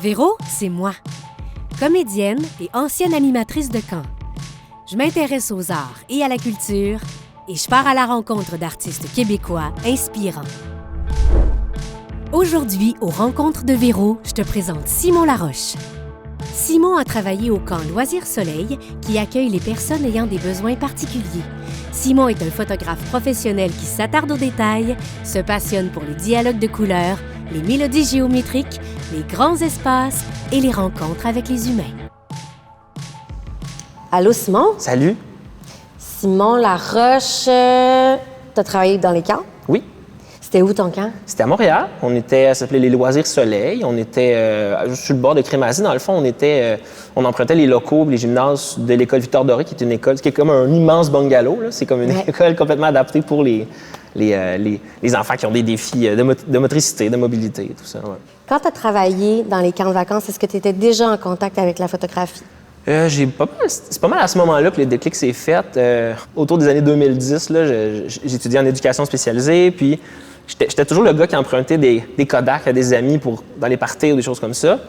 Véro, c'est moi. Comédienne et ancienne animatrice de camp. Je m'intéresse aux arts et à la culture et je pars à la rencontre d'artistes québécois inspirants. Aujourd'hui, aux Rencontres de Véro, je te présente Simon Laroche. Simon a travaillé au camp Loisirs Soleil qui accueille les personnes ayant des besoins particuliers. Simon est un photographe professionnel qui s'attarde aux détails, se passionne pour les dialogues de couleurs, les mélodies géométriques, les grands espaces et les rencontres avec les humains. Allô, Simon? Salut. Simon Laroche, t'as travaillé dans les camps? Oui. C'était où ton camp? C'était à Montréal. Ça s'appelait les Loisirs Soleil. On était juste sur le bord de Crémazie. Dans le fond, on empruntait les locaux, les gymnases de l'école Victor-Doré, qui est une école qui est comme un immense bungalow. Là. C'est comme une école complètement adaptée pour les enfants qui ont des défis de motricité, de mobilité, tout ça. Ouais. Quand tu as travaillé dans les camps de vacances, est-ce que tu étais déjà en contact avec la photographie? C'est pas mal à ce moment-là que le déclic s'est fait. Autour des années 2010, là, j'étudiais en éducation spécialisée, puis j'étais toujours le gars qui empruntait des Kodak à des amis dans les parties ou des choses comme ça.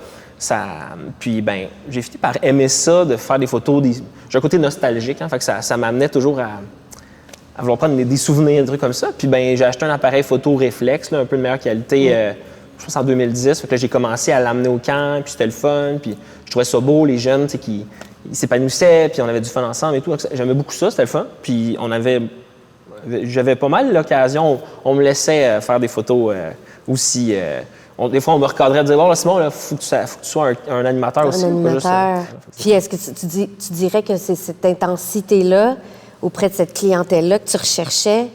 Puis, j'ai fini par aimer ça, de faire des photos. J'ai un côté nostalgique, hein, fait que ça m'amenait toujours à vouloir prendre des souvenirs, des trucs comme ça. Puis, j'ai acheté un appareil photo réflexe, là, un peu de meilleure qualité, je pense en 2010. Fait que là, j'ai commencé à l'amener au camp, puis c'était le fun. Puis, je trouvais ça beau, les jeunes, qui s'épanouissaient, puis on avait du fun ensemble et tout. J'aimais beaucoup ça, c'était le fun. Puis, j'avais pas mal l'occasion. On me laissait faire des photos aussi. Des fois, on me recadrait de dire bon, là, Simon, il faut que tu sois un animateur aussi. Un animateur. Puis, est-ce que tu dirais que c'est cette intensité-là, auprès de cette clientèle-là, que tu recherchais?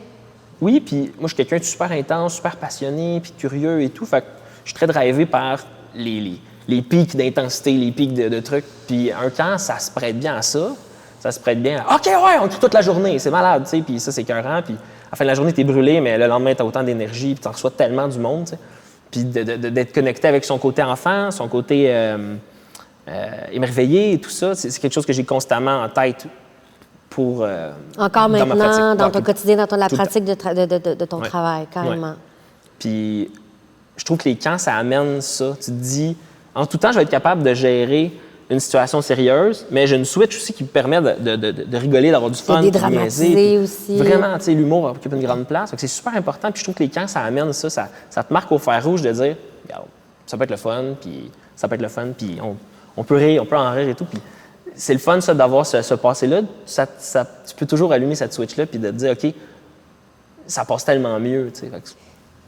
Oui, puis moi, je suis quelqu'un de super intense, super passionné, puis curieux et tout. Fait que je suis très drivé par les pics d'intensité, les pics de trucs. Puis un camp, ça se prête bien à ça. Ça se prête bien à « OK, ouais, on tue toute la journée, c'est malade, tu sais. » Puis ça, c'est écœurant. Puis à la fin de la journée, t'es brûlé, mais le lendemain, t'as autant d'énergie, puis t'en reçois tellement du monde, tu sais. Puis d'être connecté avec son côté enfant, son côté émerveillé et tout ça, c'est quelque chose que j'ai constamment en tête pour encore dans maintenant, dans ton tout, quotidien, dans la pratique de ton travail, carrément. Ouais. Puis je trouve que les camps, ça amène ça. Tu te dis, en tout temps, je vais être capable de gérer une situation sérieuse, mais j'ai une switch aussi qui me permet de rigoler, d'avoir du fun, de dédramatiser aussi. Vraiment, tu sais, l'humour occupe une grande place. C'est super important. Puis je trouve que les camps, ça amène ça. Ça te marque au fer rouge de dire, regarde, ça peut être le fun, puis ça peut être le fun, puis on peut rire, on peut en rire et tout. Puis c'est le fun, ça, d'avoir ce passé-là. Tu peux toujours allumer cette switch-là, puis de te dire, OK, ça passe tellement mieux, tu sais.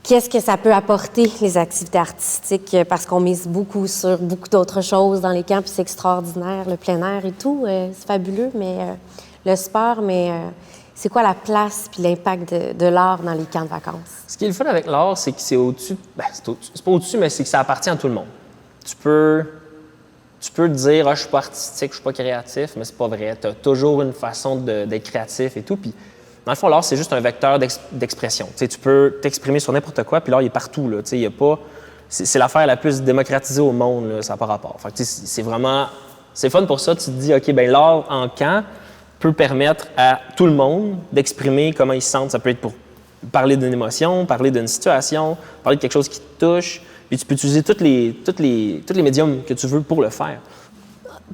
Qu'est-ce que ça peut apporter, les activités artistiques? Parce qu'on mise beaucoup sur beaucoup d'autres choses dans les camps, puis c'est extraordinaire, le plein air et tout, c'est fabuleux, mais le sport, mais c'est quoi la place puis l'impact de l'art dans les camps de vacances? Ce qui est le fun avec l'art, c'est que c'est au-dessus, c'est pas au-dessus, mais c'est que ça appartient à tout le monde. Tu peux te dire, je suis pas artistique, je suis pas créatif, mais c'est pas vrai. Tu as toujours une façon d'être créatif et tout, puis dans le fond, l'art, c'est juste un vecteur d'expression. Tu peux t'exprimer sur n'importe quoi, puis l'art, il est partout. Là. Y a pas... C'est l'affaire la plus démocratisée au monde, là, ça n'a pas rapport. Fait que, c'est vraiment... C'est fun pour ça. Tu te dis, OK, l'art en camp peut permettre à tout le monde d'exprimer comment ils se sentent. Ça peut être pour parler d'une émotion, parler d'une situation, parler de quelque chose qui te touche. Puis tu peux utiliser tous les médiums que tu veux pour le faire.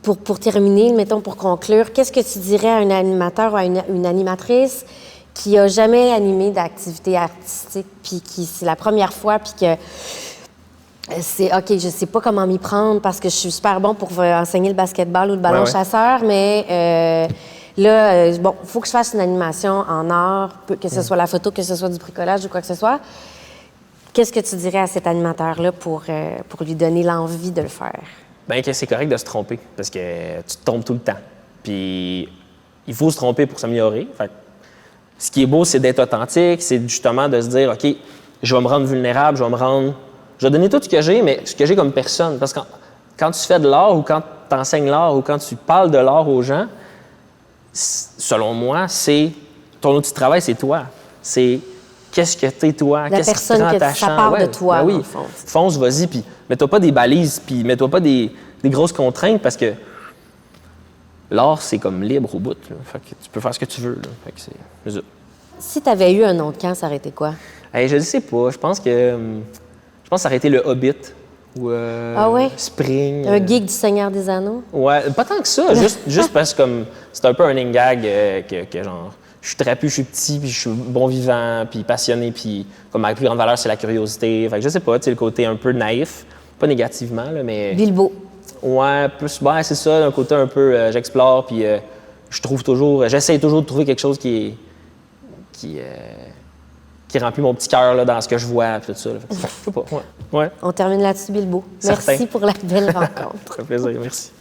Pour terminer, mettons, pour conclure, qu'est-ce que tu dirais à un animateur ou à une animatrice qui n'a jamais animé d'activité artistique, puis qui c'est la première fois, puis que c'est OK, je sais pas comment m'y prendre parce que je suis super bon pour enseigner le basketball ou le ballon chasseur, mais là, il faut que je fasse une animation en art, que ce soit la photo, que ce soit du bricolage ou quoi que ce soit. Qu'est-ce que tu dirais à cet animateur-là pour lui donner l'envie de le faire? Bien que c'est correct de se tromper, parce que tu te trompes tout le temps. Puis il faut se tromper pour s'améliorer. Fait que, ce qui est beau, c'est d'être authentique, c'est justement de se dire, OK, je vais me rendre vulnérable, je vais donner tout ce que j'ai, mais ce que j'ai comme personne. Parce que quand tu fais de l'art ou quand tu enseignes l'art ou quand tu parles de l'art aux gens, selon moi, c'est ton outil de travail, c'est toi. C'est qu'est-ce que t'es toi, la qu'est-ce qui te rend attachant. Ça part de toi, oui. Fonce, vas-y, puis mets-toi pas des balises, puis mets-toi pas des grosses contraintes, parce que l'art, c'est comme libre au bout. Là. Fait que tu peux faire ce que tu veux. Là. Fait que c'est ça. Si tu avais eu un autre camp, ça aurait été quoi? Je ne sais pas. Je pense que ça aurait été le Hobbit. ou Ah ouais? Spring. Un geek du Seigneur des Anneaux? Ouais, pas tant que ça, juste parce que comme c'est un peu un running gag que genre je suis trapu, je suis petit, puis je suis bon vivant, puis passionné, puis comme ma plus grande valeur c'est la curiosité. Fait que je sais pas, tu sais le côté un peu naïf, pas négativement là, mais Bilbo. ouais, plus ouais, c'est ça, un côté un peu j'explore puis je trouve toujours j'essaie toujours de trouver quelque chose qui remplit mon petit cœur là dans ce que je vois puis tout ça. Là. Fait que, je sais pas, ouais. On termine là-dessus, Bilbo. Certain. Merci pour la belle rencontre. Ça fait plaisir, merci.